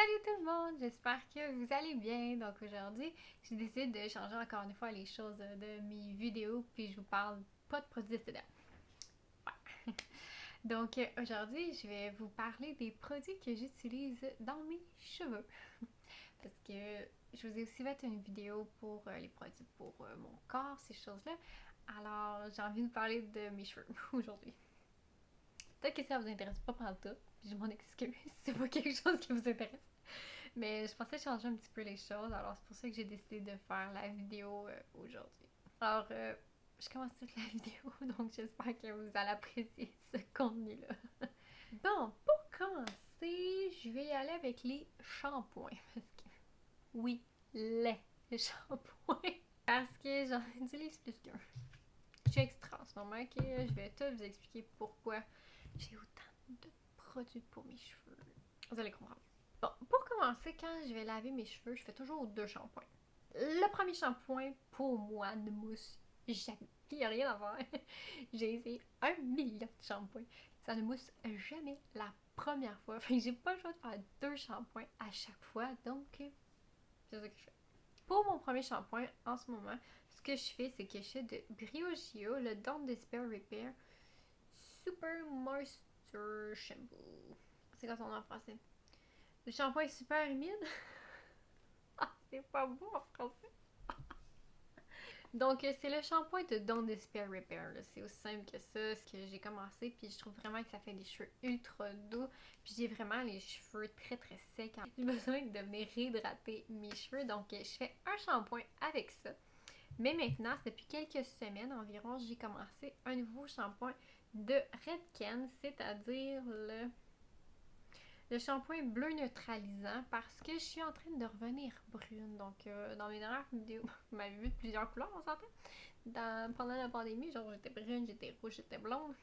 Salut tout le monde, j'espère que vous allez bien. Donc aujourd'hui, j'ai décidé de changer encore une fois les choses de mes vidéos, puis je vous parle pas de produits décédents. Ouais. Donc aujourd'hui, je vais vous parler des produits que j'utilise dans mes cheveux. Parce que je vous ai aussi fait une vidéo pour les produits pour mon corps, ces choses-là. Alors j'ai envie de vous parler de mes cheveux aujourd'hui. Peut-être que ça vous intéresse pas pendant tout, puis je m'en excuse si c'est pas quelque chose qui vous intéresse. Mais je pensais changer un petit peu les choses, alors c'est pour ça que j'ai décidé de faire la vidéo aujourd'hui. Alors, je commence toute la vidéo, donc j'espère que vous allez apprécier ce contenu-là. Bon, pour commencer, je vais y aller avec les shampoings. Parce que, oui, les shampoings. Parce que j'en utilise plus qu'un. Je suis extra en ce moment, ok? Je vais tout vous expliquer pourquoi j'ai autant de produits pour mes cheveux. Vous allez comprendre. Bon, pour commencer, quand je vais laver mes cheveux, je fais toujours 2 shampoings. Le premier shampoing, pour moi, ne mousse jamais. Il n'y a rien à voir. J'ai essayé 1 million de shampoings. Ça ne mousse jamais la première fois. Fait que j'ai pas le choix de faire 2 shampoings à chaque fois. Donc, c'est ça que je fais. Pour mon premier shampoing, en ce moment, ce que je fais, c'est que je fais de Briogeo, le Don't Despair Repair Super Moisture Shampoo. C'est quoi son nom en français? Le shampoing est super humide. Ah, c'est pas beau en français. Donc, c'est le shampoing de Don't Despair Repair. C'est aussi simple que ça. Ce que j'ai commencé, puis je trouve vraiment que ça fait des cheveux ultra doux. Puis j'ai vraiment les cheveux très très secs. J'ai besoin de venir réhydrater mes cheveux. Donc, je fais un shampoing avec ça. Mais maintenant, depuis quelques semaines environ, j'ai commencé un nouveau shampoing de Redken, c'est-à-dire le shampoing bleu neutralisant parce que je suis en train de revenir brune. Donc, dans mes dernières vidéos, vous m'avez vu de plusieurs couleurs, on s'entend? Pendant la pandémie, genre j'étais brune, j'étais rouge, j'étais blonde.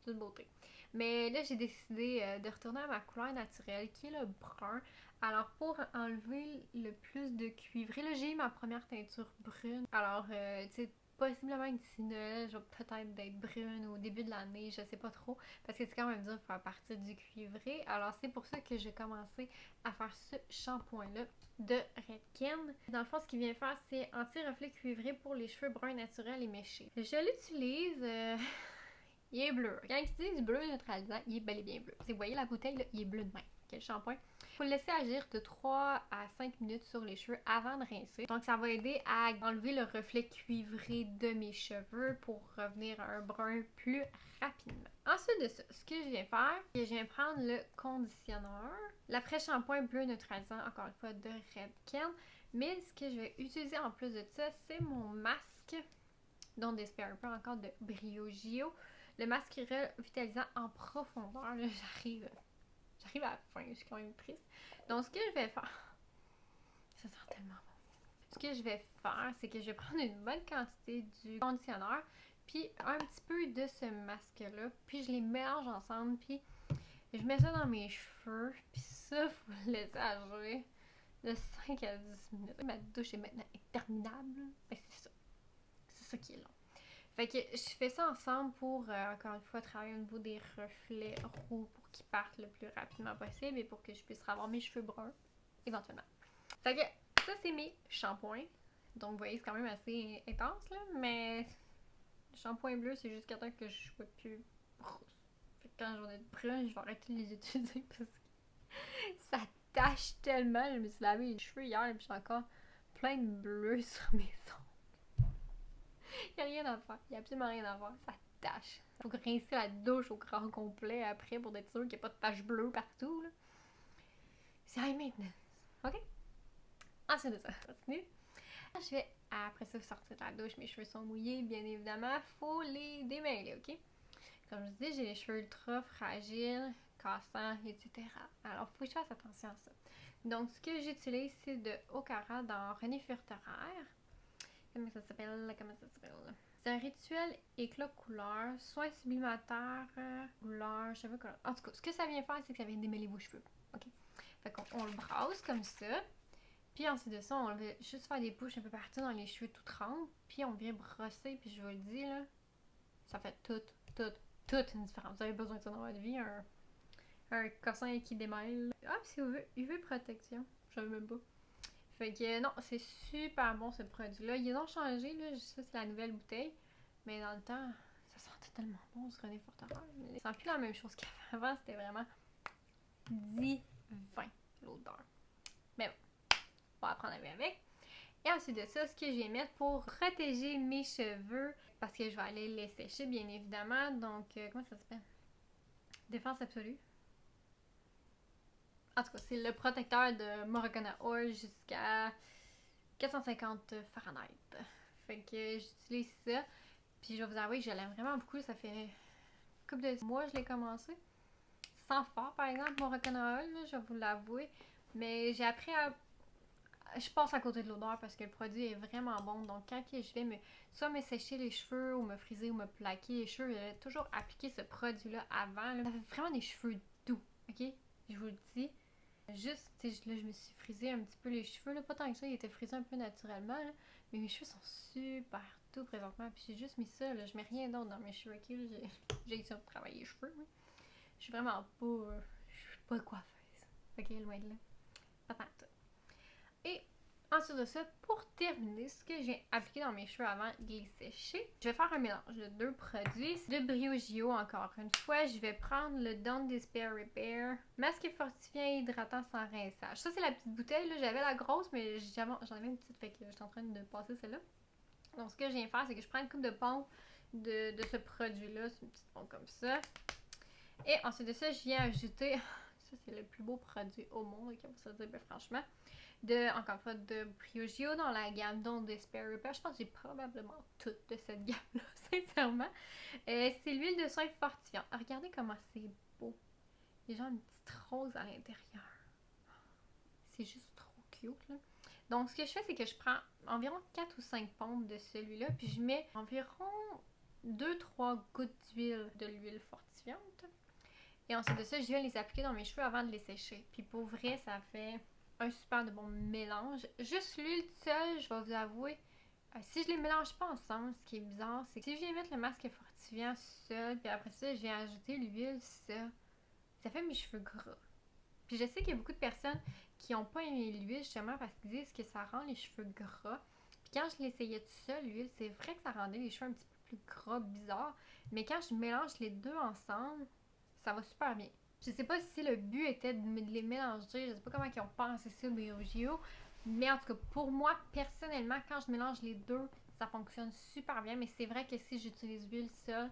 Toute beauté. Mais là, j'ai décidé de retourner à ma couleur naturelle qui est le brun. Alors, pour enlever le plus de cuivré, là, j'ai eu ma première teinture brune. Alors, tu sais, possiblement d'ici Noël, je vais peut-être d'être brune au début de l'année, je sais pas trop, parce que c'est quand même dur de faire partie du cuivré. Alors, c'est pour ça que j'ai commencé à faire ce shampoing-là de Redken. Dans le fond, ce qu'il vient faire, c'est anti-reflet cuivré pour les cheveux bruns naturels et méchés. Je l'utilise... il est bleu. Quand ils disent bleu neutralisant, il est bel et bien bleu. Vous voyez la bouteille, là, il est bleu de même. Quel shampoing. Il faut le laisser agir de 3 à 5 minutes sur les cheveux avant de rincer. Donc ça va aider à enlever le reflet cuivré de mes cheveux pour revenir à un brun plus rapidement. Ensuite de ça, ce que je viens faire, c'est que je viens prendre le conditionneur. L'après-shampoing bleu neutralisant, encore une fois, de Redken. Mais ce que je vais utiliser en plus de ça, c'est mon masque. Don't Despair Repair encore de Briogeo. Le masque revitalisant en profondeur. Là, j'arrive à la fin, je suis quand même triste. Donc, ce que je vais faire... Ça sent tellement bon. Ce que je vais faire, c'est que je vais prendre une bonne quantité du conditionneur, puis un petit peu de ce masque-là, puis je les mélange ensemble, puis je mets ça dans mes cheveux, puis ça, faut le laisser agir de 5 à 10 minutes. Ma douche est maintenant interminable. Ben, c'est ça. C'est ça qui est long. Fait que je fais ça ensemble pour, encore une fois, travailler au niveau des reflets roux pour qu'ils partent le plus rapidement possible et pour que je puisse avoir mes cheveux bruns, éventuellement. Fait que ça, c'est mes shampoings. Donc, vous voyez, c'est quand même assez intense, là, mais le shampoing bleu, c'est juste temps que je sois plus rousse. Fait que quand je vais être brune, je vais arrêter de les utiliser parce que ça tache tellement. Je me suis lavé les cheveux hier et puis j'ai encore plein de bleu sur mes ongles. Il n'y a rien à faire. Il n'y a absolument rien à faire. Ça tâche. Faut rincer la douche au grand complet après pour être sûr qu'il n'y a pas de taches bleues partout. Là. C'est high maintenance. OK? Ensuite de ça, continue. Je vais, après ça, sortir de la douche. Mes cheveux sont mouillés, bien évidemment. Faut les démêler, OK? Comme je vous dis, j'ai les cheveux ultra fragiles, cassants, etc. Alors, faut que je fasse attention à ça. Donc, ce que j'utilise, c'est de Okara dans René Furteraire. Comment ça s'appelle? C'est un rituel éclat couleur, soin sublimateur, couleur, cheveux couleur. En tout cas, ce que ça vient faire, c'est que ça vient démêler vos cheveux. OK? Fait qu'on le brasse comme ça. Puis ensuite de ça, on va juste faire des pushs un peu partout dans les cheveux tout trempes. Puis on vient brosser, puis je vous le dis, là, ça fait toute une différence. Vous avez besoin de ça dans votre vie, un cossin qui démêle. Ah, c'est UV protection. Je savais même pas. Fait que non, c'est super bon ce produit-là. Ils ont changé, là. Ça, c'est la nouvelle bouteille. Mais dans le temps, ça sentait tellement bon, ce René Fortereur. Ça sent plus la même chose qu'avant. C'était vraiment divin, l'odeur. Mais bon, on va apprendre à vivre avec. Et ensuite de ça, ce que je vais mettre pour protéger mes cheveux, parce que je vais aller les sécher, bien évidemment. Donc, comment ça s'appelle? Défense absolue. En tout cas, c'est le protecteur de Moroccan Oil jusqu'à 450 Fahrenheit. Fait que j'utilise ça. Puis je vais vous avouer que je l'aime vraiment beaucoup. Ça fait une couple de mois que je l'ai commencé. Sans fort, par exemple, Moroccan Oil, là, je vais vous l'avouer. Mais j'ai appris à... Je passe à côté de l'odeur parce que le produit est vraiment bon. Donc quand je vais soit me sécher les cheveux ou me friser ou me plaquer les cheveux, je vais toujours appliquer ce produit-là avant. Là. Ça fait vraiment des cheveux doux, ok? Je vous le dis. Juste, tu sais, là, je me suis frisé un petit peu les cheveux, là, pas tant que ça, ils étaient frisés un peu naturellement, là, mais mes cheveux sont super doux présentement, puis j'ai juste mis ça, là, je mets rien d'autre dans mes cheveux, ok, j'ai essayé de travailler les cheveux, là. Je suis vraiment pas, je suis pas coiffeuse, ok, loin de là, pas tant que ça. Et ensuite de ça, pour terminer, ce que j'ai appliqué dans mes cheveux avant de les sécher, je vais faire un mélange de deux produits. C'est de Briogeo encore une fois. Je vais prendre le Don't Despair Repair masque fortifiant et hydratant sans rinçage. Ça, c'est la petite bouteille. J'avais la grosse, mais j'en avais une petite, fait que j'étais en train de passer celle-là. Donc, ce que je viens faire, c'est que je prends une coupe de pompe de ce produit-là. C'est une petite pompe comme ça. Et ensuite de ça, je viens ajouter... Ça, c'est le plus beau produit au monde, ok, pour se dire, ben, franchement. Encore une fois, de Briogeo dans la gamme Don't Despair Repair. Je pense que j'ai probablement toute de cette gamme-là, sincèrement. C'est l'huile de soin fortifiante. Regardez comment c'est beau. Il y a genre une petite rose à l'intérieur. C'est juste trop cute, là. Donc, ce que je fais, c'est que je prends environ 4 ou 5 pompes de celui-là, puis je mets environ 2-3 gouttes d'huile de l'huile fortifiante. Et ensuite de ça, je viens les appliquer dans mes cheveux avant de les sécher. Puis pour vrai, ça fait un super de bon mélange. Juste l'huile seule, je vais vous avouer, si je les mélange pas ensemble, ce qui est bizarre, c'est que si je viens mettre le masque fortifiant seul, puis après ça, je viens ajouter l'huile seule, ça fait mes cheveux gras. Puis je sais qu'il y a beaucoup de personnes qui n'ont pas aimé l'huile justement parce qu'ils disent que ça rend les cheveux gras. Puis quand je l'essayais tout seul, l'huile, c'est vrai que ça rendait les cheveux un petit peu plus gras, bizarre. Mais quand je mélange les deux ensemble, ça va super bien. Je sais pas si le but était de les mélanger, je sais pas comment ils ont pensé ça Briogeo, mais en tout cas pour moi personnellement quand je mélange les deux, ça fonctionne super bien, mais c'est vrai que si j'utilise l'huile seule,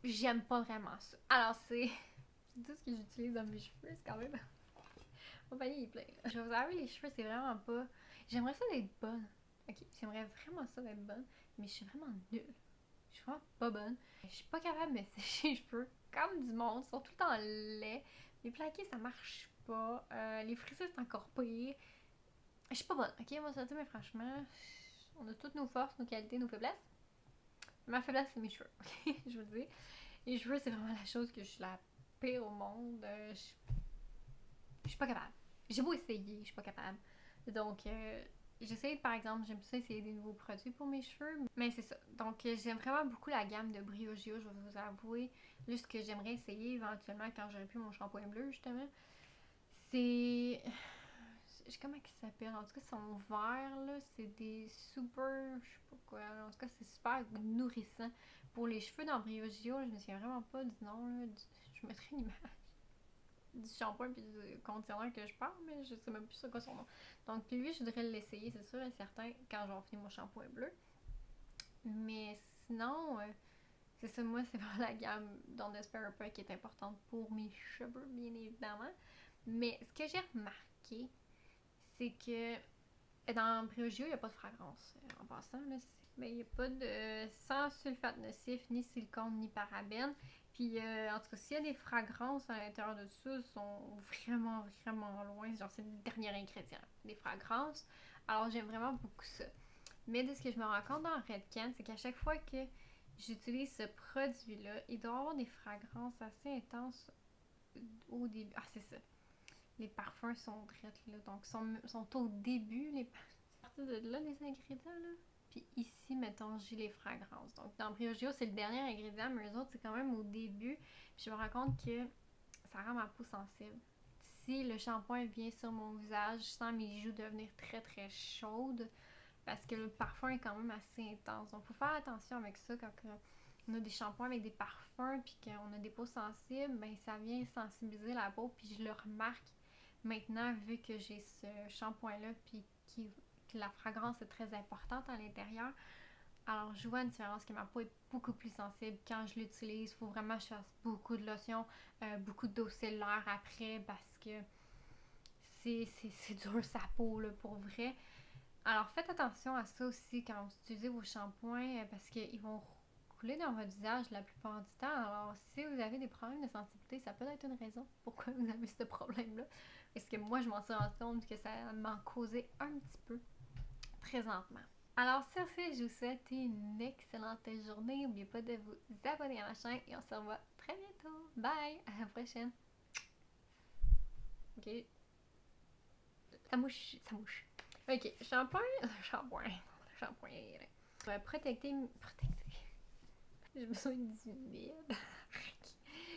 j'aime pas vraiment ça. Alors c'est tout ce que j'utilise dans mes cheveux, c'est quand même... Mon panier est plein. Je vais vous avouer, les cheveux c'est vraiment pas... J'aimerais ça d'être bonne. Ok, j'aimerais vraiment ça d'être bonne, mais je suis vraiment nulle. Je suis vraiment pas bonne. Je suis pas capable de me sécher les cheveux comme du monde. Ils sont tout le temps laids. Les plaqués, ça marche pas. Les frisés, c'est encore pire. Je suis pas bonne, ok? Moi, ça dit, mais franchement, on a toutes nos forces, nos qualités, nos faiblesses. Ma faiblesse, c'est mes cheveux, ok? Je vous le dis. Les cheveux, c'est vraiment la chose que je suis la pire au monde. Je suis pas capable. J'ai beau essayer, je suis pas capable. Donc, j'essaie, par exemple, j'aime ça essayer des nouveaux produits pour mes cheveux. Mais c'est ça. Donc, j'aime vraiment beaucoup la gamme de Briogeo, je vais vous avouer. Là, ce que j'aimerais essayer éventuellement quand j'aurai plus mon shampoing bleu, justement, c'est... Comment il s'appelle? En tout cas, son vert, là, c'est des super... Je sais pas quoi. En tout cas, c'est super nourrissant. Pour les cheveux dans Briogeo, je me souviens vraiment pas du nom, là. Je mettrai une image du shampoing puis du conditionner que je parle, mais je sais même plus c'est quoi son nom. Donc lui, je voudrais l'essayer, c'est sûr et certain, quand j'aurai fini mon shampoing bleu. Mais sinon, c'est ça, moi, c'est vraiment la gamme Don't Despair Repair qui est importante pour mes cheveux, bien évidemment. Mais ce que j'ai remarqué, c'est que dans Briogeo, il n'y a pas de fragrance. En passant, là, mais il n'y a pas de sans sulfate nocif, ni silicone, ni parabène. Puis, en tout cas, s'il y a des fragrances à l'intérieur de ça, elles sont vraiment, vraiment loin. Genre, c'est le dernier ingrédient des fragrances. Alors, j'aime vraiment beaucoup ça. Mais de ce que je me rends compte dans Redken, c'est qu'à chaque fois que j'utilise ce produit-là, il doit y avoir des fragrances assez intenses au début. Ah, c'est ça. Les parfums sont drettes, là. Donc, sont au début, les parties de là, les ingrédients, là. Puis ici, mettons, j'ai les fragrances. Donc, dans Briogeo, c'est le dernier ingrédient, mais eux autres, c'est quand même au début. Puis je me rends compte que ça rend ma peau sensible. Si le shampoing vient sur mon visage, je sens mes joues devenir très très chaudes parce que le parfum est quand même assez intense. Donc, il faut faire attention avec ça quand on a des shampoings avec des parfums puis qu'on a des peaux sensibles, ben ça vient sensibiliser la peau puis je le remarque maintenant vu que j'ai ce shampoing-là puis que la fragrance est très importante à l'intérieur. Alors, je vois une différence que ma peau est beaucoup plus sensible quand je l'utilise. Il faut vraiment que je fasse beaucoup de lotion, beaucoup d'eau cellulaire après parce que c'est dur sa peau là, pour vrai. Alors, faites attention à ça aussi quand vous utilisez vos shampoings parce qu'ils vont couler dans votre visage la plupart du temps. Alors, si vous avez des problèmes de sensibilité, ça peut être une raison pourquoi vous avez ce problème-là. Parce que moi, je m'en suis rendu compte que ça m'en causait un petit peu présentement. Alors sur ce, je vous souhaite une excellente journée. N'oubliez pas de vous abonner à ma chaîne et on se revoit très bientôt. Bye! À la prochaine! Ok. Ça mouche, ça mouche. Ok, shampoing. Shampoing. Ouais, protecter. J'ai besoin d'humide.